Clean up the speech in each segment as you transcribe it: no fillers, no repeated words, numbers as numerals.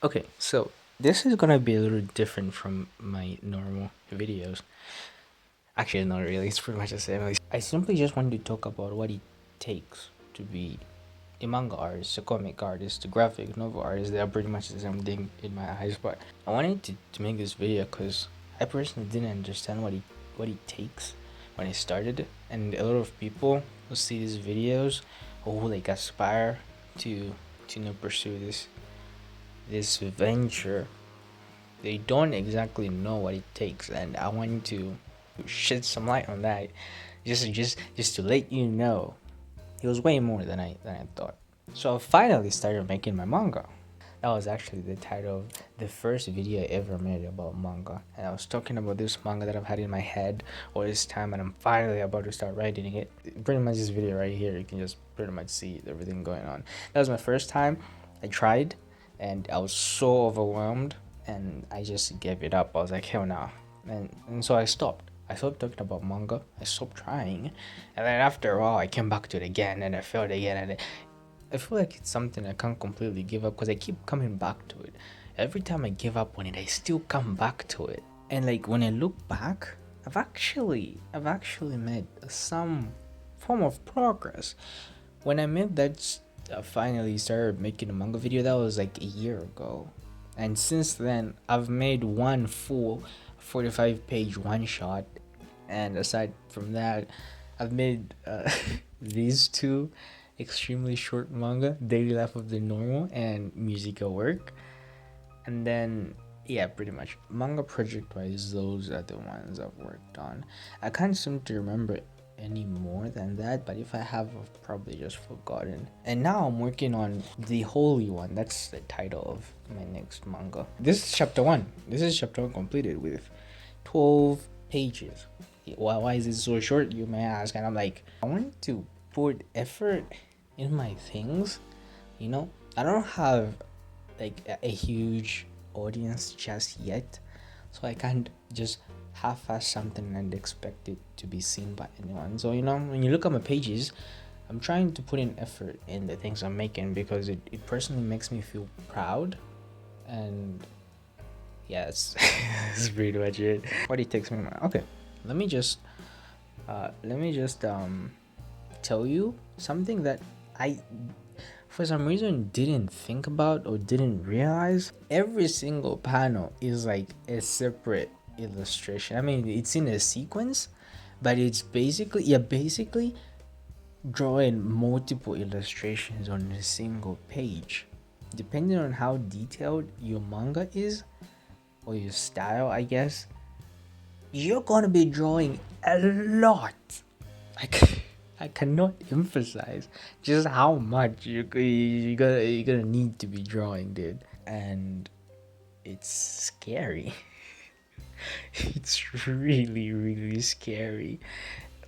Okay, so this is gonna be a little different from my normal videos. Actually, not really. It's pretty much the same. I simply just wanted to talk about what it takes to be a manga artist, a comic artist, a graphic novel artist. They are pretty much the same thing in my eyes. But I wanted to make this video because I personally didn't understand what it takes when I started, and a lot of people who see these videos or who like aspire to pursue this venture, they don't exactly know what it takes, and I want to shed some light on that, just to let you know it was way more than I thought. So I finally started making my manga. That was actually the title of the first video I ever made about manga, and I was talking about this manga that I've had in my head all this time, and I'm finally about to start writing it. Pretty much this video right here, you can just pretty much see everything going on. That was my first time. I tried, and I was so overwhelmed, and I just gave it up. I was like, hell no. And so I stopped. I stopped talking about manga. I stopped trying. And then after a while, I came back to it again, and I failed again. And I feel like it's something I can't completely give up because I keep coming back to it. Every time I give up on it, I still come back to it. And like when I look back, I've actually made some form of progress. When I made that, finally started making a manga video, that was like a year ago, and since then I've made one full 45-page one shot, and aside from that, I've made these two extremely short manga, Daily Life of the Normal and Musical Work. And then yeah, pretty much manga project wise, those are the ones I've worked on. I can't seem to remember any more than that, but if I have, I've probably just forgotten. And now I'm working on The Holy One. That's the title of my next manga. This is chapter 1. This is chapter 1 completed with 12 pages. Why is it so short, you may ask? And I'm like, I want to put effort in my things, you know? I don't have like a huge audience just yet, so I can't just half-ass something and expect it to be seen by anyone. So you know, when you look at my pages, I'm trying to put in effort in the things I'm making because it personally makes me feel proud. And yeah, that's pretty much it. What it takes me. Okay, let me just tell you something that I for some reason didn't think about or didn't realize. Every single panel is like a separate illustration. I mean, it's in a sequence, but it's basically drawing multiple illustrations on a single page. Depending on how detailed your manga is or your style, I guess, you're gonna be drawing a lot. Like I cannot emphasize just how much you're gonna need to be drawing, dude. And it's scary. It's really scary.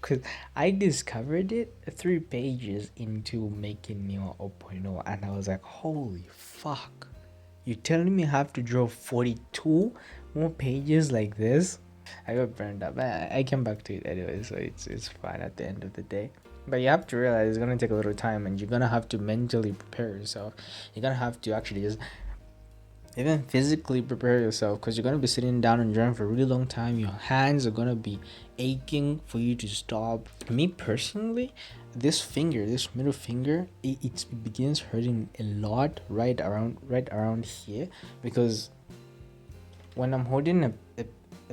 Because I discovered it 3 pages into making Neo 0.0, and I was like, holy fuck. You're telling me I have to draw 42 more pages like this? I got burned up. I came back to it anyway, so it's fine at the end of the day. But you have to realize it's gonna take a little time, and you're gonna have to mentally prepare yourself. You're gonna have to actually just even physically prepare yourself, because you're gonna be sitting down and drawing for a really long time. Your hands are gonna be aching for you to stop. Me personally, this middle finger, it begins hurting a lot right around here, because when I'm holding a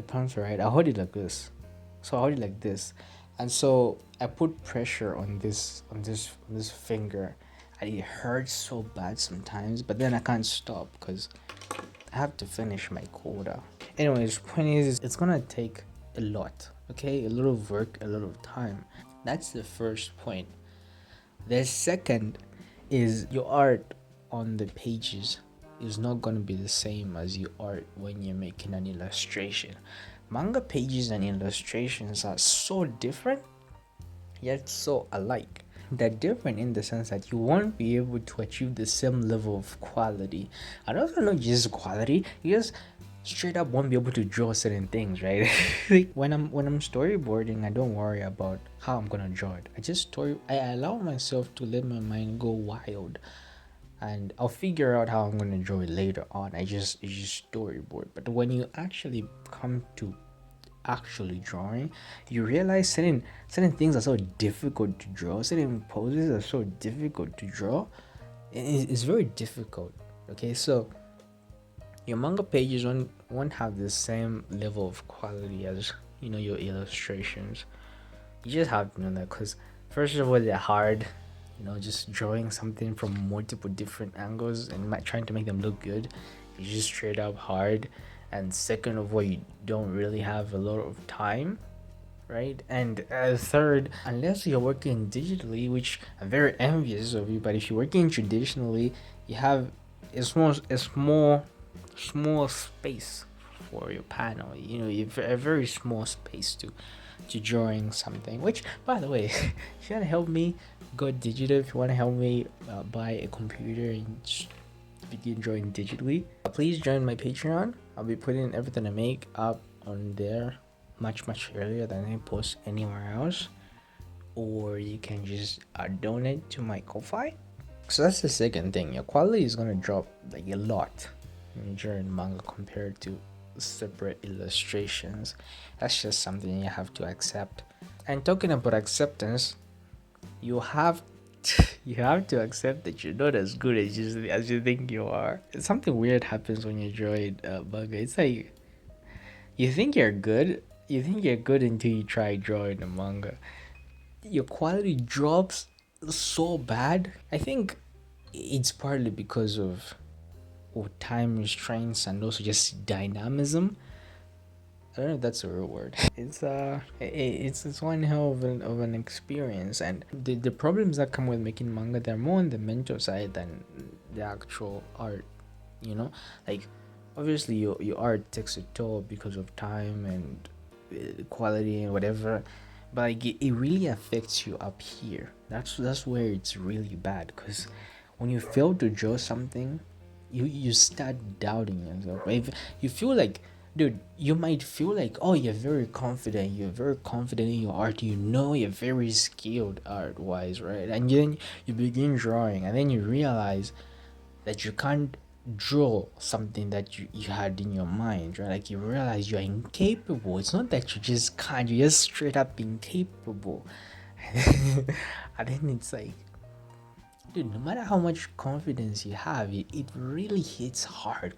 pencil, right, I hold it like this. So I hold it like this, and so I put pressure on this finger, and it hurts so bad sometimes. But then I can't stop because I have to finish my quota. Anyways, point is, it's gonna take a lot. Okay, a lot of work, a lot of time. That's the first point. The second is your art on the pages is not going to be the same as your art when you're making an illustration. Manga pages and illustrations are so different, yet so alike. They're different in the sense that you won't be able to achieve the same level of quality. And also not just quality, you just straight up won't be able to draw certain things, right? Like when I'm storyboarding, I don't worry about how I'm gonna draw it. I allow myself to let my mind go wild. and I'll figure out how I'm gonna draw it later on. It's just storyboard. But when you actually come to actually drawing, you realize certain things are so difficult to draw. Certain poses are so difficult to draw. It's very difficult. Okay, so your manga pages won't have the same level of quality as your illustrations. You just have to know that, because first of all, they're hard. Just drawing something from multiple different angles and trying to make them look good is just straight up hard. And second of all, you don't really have a lot of time, right? And third, unless you're working digitally, which I'm very envious of you, but if you're working traditionally, you have a small space for your panel. A very small space to drawing something. Which, by the way, if you want to help me go digital, if you want to help me buy a computer and just begin drawing digitally, please join my Patreon. I'll be putting everything I make up on there much earlier than I post anywhere else. Or you can just donate to my Ko-Fi. So that's the second thing. Your quality is gonna drop like a lot when you draw in manga compared to separate illustrations. That's just something you have to accept. And talking about acceptance, you have to accept that you're not as good as you think you are. Something weird happens when you draw manga. It's like you think you're good until you try drawing a manga. Your quality drops so bad. I think it's partly because of time restraints and also just dynamism. I don't know if that's a real word. It's one hell of an experience, and the problems that come with making manga, they're more on the mental side than the actual art. Like obviously your art takes a toll because of time and quality and whatever, but like it really affects you up here. That's where it's really bad, because when you fail to draw something, you start doubting yourself. If you feel like, dude, you might feel like, oh, you're very confident in your art, you're very skilled art wise, right? And then you begin drawing, and then you realize that you can't draw something that you had in your mind, right? Like you realize you're incapable. It's not that you just can't, you're just straight up incapable. And then it's like, dude, no matter how much confidence you have, it really hits hard,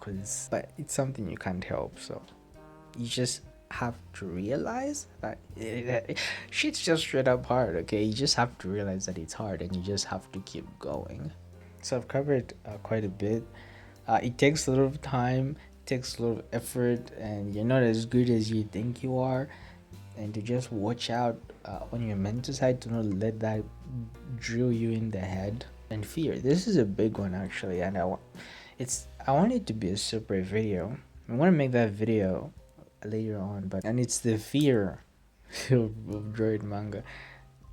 but it's something you can't help. So you just have to realize that shit's just straight up hard. Okay, you just have to realize that it's hard, and you just have to keep going. So I've covered quite a bit. It takes a lot of time, takes a lot of effort, and you're not as good as you think you are. And to just watch out on your mental side, to not let that drill you in the head. And fear, this is a big one actually, and I want it to be a separate video. I want to make that video later on, and it's the fear of drawing manga.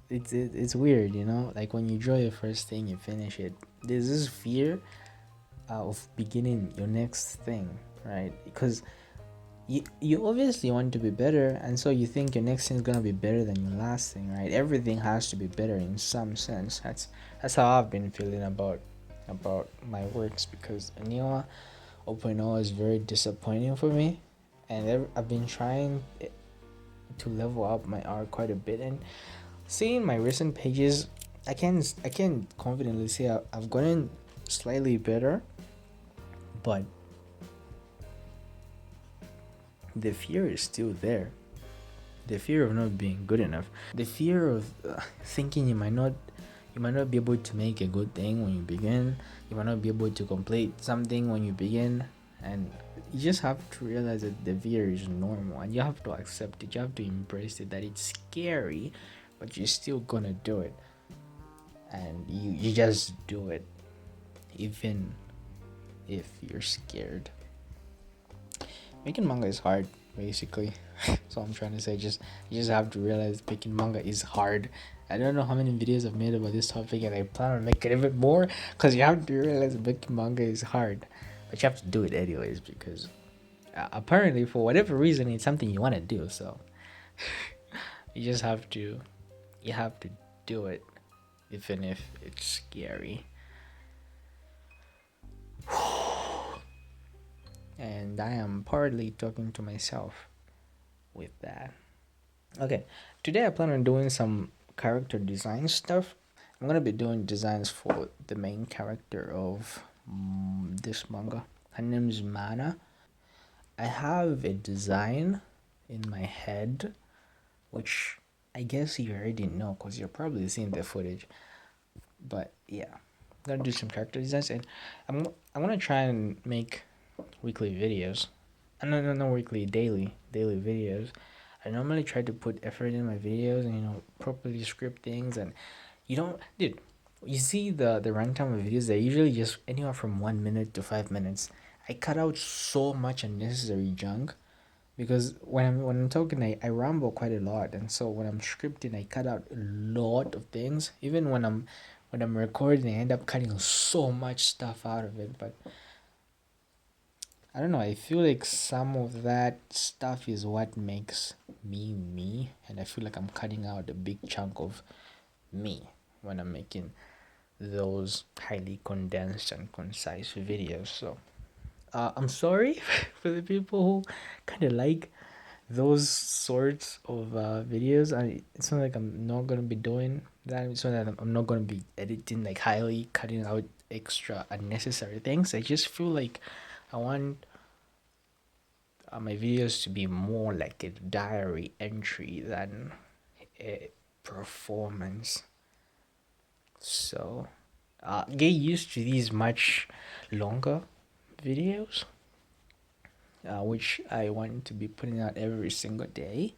It's weird, like when you draw your first thing, you finish it, there's this fear of beginning your next thing, right? Because you obviously want to be better, and so you think your next thing is gonna be better than your last thing, right? Everything has to be better in some sense. That's how I've been feeling about my works, because Aniwa 0.0 is very disappointing for me, and I've been trying to level up my art quite a bit, and seeing my recent pages, I can confidently say I've gotten slightly better, but the fear is still there. The fear of not being good enough. The fear of thinking you might not be able to make a good thing when you begin. You might not be able to complete something when you begin. And you just have to realize that the fear is normal, and you have to accept it. You have to embrace it, that it's scary, but you're still gonna do it. And you just do it, even if you're scared. Making manga is hard, basically. So I'm trying to say, you just have to realize making manga is hard. I don't know how many videos I've made about this topic, and I plan on making even more, because you have to realize making manga is hard, but you have to do it anyways, because apparently for whatever reason it's something you want to do. So you have to do it, even if it's scary. and I am partly talking to myself with that. Okay, today I plan on doing some character design stuff. I'm gonna be doing designs for the main character of this manga. Her name is Mana. I have a design in my head, which I guess you already know because you're probably seeing the footage. But yeah, I'm gonna do some character designs, and I'm gonna try and make weekly videos. No, weekly, daily videos. I normally try to put effort in my videos and properly script things, and you don't, dude. You see the runtime of videos, they're usually just anywhere from 1 minute to 5 minutes. I cut out so much unnecessary junk because when I'm talking, I ramble quite a lot, and so when I'm scripting, I cut out a lot of things. Even when I'm recording, I end up cutting so much stuff out of it. But I don't know. I feel like some of that stuff is what makes me me, and I feel like I'm cutting out a big chunk of me when I'm making those highly condensed and concise videos. So I'm sorry for the people who kind of like those sorts of videos. It's not like I'm not gonna be doing that. It's not that I'm not gonna be editing, like highly cutting out extra unnecessary things. I just feel like I want my videos to be more like a diary entry than a performance. So get used to these much longer videos, which I want to be putting out every single day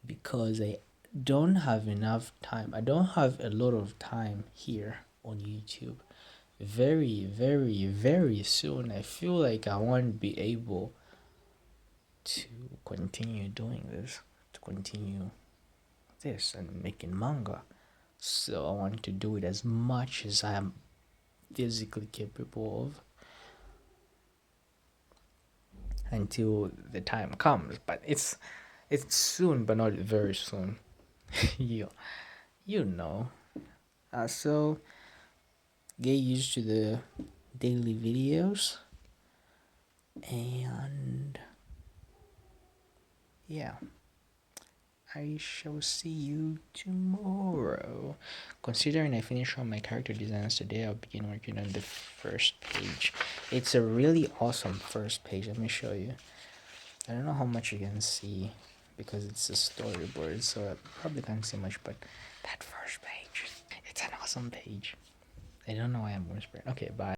because I don't have enough time. I don't have a lot of time here on YouTube. Very, very, very soon, I feel like I won't be able to continue doing this, to continue this and making manga. So I want to do it as much as I am physically capable of until the time comes. But it's soon, but not very soon. you you know. So get used to the daily videos, and yeah, I shall see you tomorrow. Considering I finished all my character designs today, I'll begin working on the first page. It's a really awesome first page. Let me show you. I don't know how much you can see because it's a storyboard, so I probably can't see much, but that first page, it's an awesome page. I don't know why I'm whispering. Okay, bye.